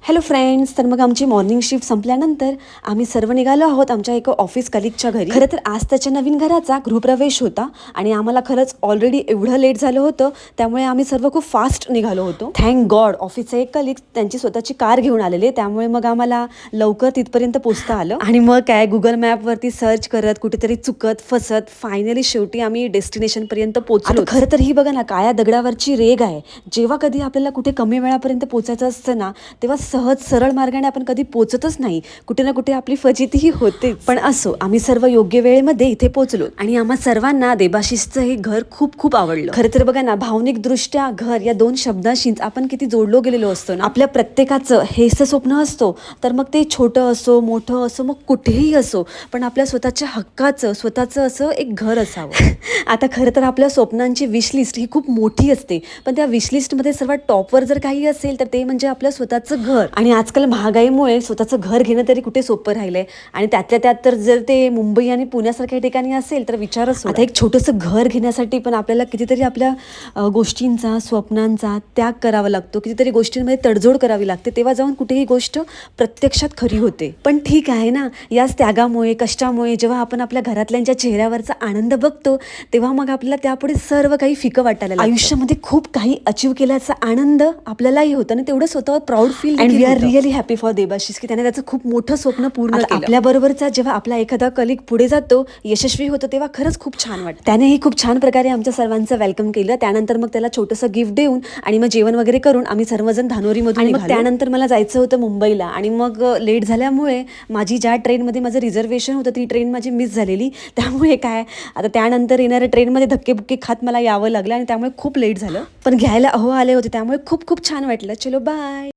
Hello friends, तर मग आमची मॉर्निंग शिफ्ट संपल्यानंतर आम्ही सर्व निघालो आहोत आमच्या एका ऑफिस कलिगच्या घरी. खरं तर आज त्याच्या नवीन घराचा गृहप्रवेश होता आणि आम्हाला खरंच ऑलरेडी एवढं लेट झालं होतं, त्यामुळे आम्ही सर्व खूप फास्ट निघालो होतो. थँक गॉड ऑफिसचा एक कलिग त्यांची स्वतःची कार घेऊन आलेले, त्यामुळे मग आम्हाला लवकर तिथपर्यंत पोहोचता आलं. आणि मग काय गुगल मॅपवरती सर्च करत कुठेतरी चुकत फसत फायनली शेवटी आम्ही डेस्टिनेशन पर्यंत पोहोचलो. खरं तर ही बघा ना, काळ्या दगडावरची रेग आहे. जेव्हा कधी आपल्याला कुठे कमी वेळापर्यंत पोहोचायचं असतं ना, तेव्हा सहज सरळ मार्गाने आपण कधी पोहोचतच नाही, कुठे ना कुठे आपली फजितीही होते. पण असो, आम्ही सर्व योग्य वेळेमध्ये इथे पोहोचलो आणि आम्हा सर्वांना देबाशिसचं हे घर खूप खूप आवडलं. खरं तर बघा ना, भावनिक दृष्ट्या घर या दोन शब्दाशीच आपण किती जोडलो गेलेलो असतो ना. आपल्या प्रत्येकाचं हेच स्वप्न असतो, तर मग ते छोटं असो मोठं असो मग कुठेही असो, पण आपल्या स्वतःच्या हक्काचं स्वतःचं असं एक घर असावं. आता खरं तर आपल्या स्वप्नांची विशलिस्ट ही खूप मोठी असते, पण त्या विशलिस्टमध्ये सर्वात टॉपवर जर काही असेल तर ते म्हणजे आपलं स्वतःचं घर. आणि आजकाल महागाईमुळे स्वतःचं घर घेणं तरी कुठे सोपं राहिलंय, आणि त्यातल्या त्यात तर जर ते मुंबई आणि पुण्यासारख्या ठिकाणी असेल तर विचारच. आता एक छोटंसं घर घेण्यासाठी पण आपल्याला कितीतरी आपल्या गोष्टींचा स्वप्नांचा त्याग करावा लागतो, कितीतरी गोष्टींमध्ये तडजोड करावी लागते, तेव्हा जाऊन कुठेही गोष्ट प्रत्यक्षात खरी होते. पण ठीक आहे ना, याच त्यागामुळे कष्टामुळे जेव्हा आपण आपल्या घरातल्यांच्या चेहऱ्यावरचा आनंद बघतो, तेव्हा मग आपल्याला त्यापुढे सर्व काही फिकं वाटायला लागतं. आयुष्यामध्ये खूप काही अचीव केल्याचा आनंद आपल्यालाही होता आणि तेवढं स्वतःवर proud feel. And we are really happy for Debashis की त्याने त्याचं खूप मोठं स्वप्न पूर्ण केलं. आपल्या बरोबरचा जेव्हा आपला एखादा कलिग पुढे जातो, यशस्वी होतो, तेव्हा खरंच खूप छान वाटतं. त्यानेही खूप छान प्रकारे आमच्या सर्वांचं वेलकम केलं. त्यानंतर मग त्याला छोटंसं गिफ्ट देऊन आणि मग जेवण वगैरे करून आम्ही सर्वजण धानोरीमधून निघालो. मग त्यानंतर मला जायचं होतं मुंबईला, आणि मग लेट झाल्यामुळे माझी ज्या ट्रेनमध्ये माझं रिझर्वेशन होतं ती ट्रेन माझी मिस झालेली. त्यामुळे काय आता त्यानंतर येणाऱ्या ट्रेनमध्ये धक्केबुक्के खात मला यावं लागलं आणि त्यामुळे खूप लेट झालं. पण घ्यायला आले होते, त्यामुळे खूप खूप छान वाटलं. चलो बाय.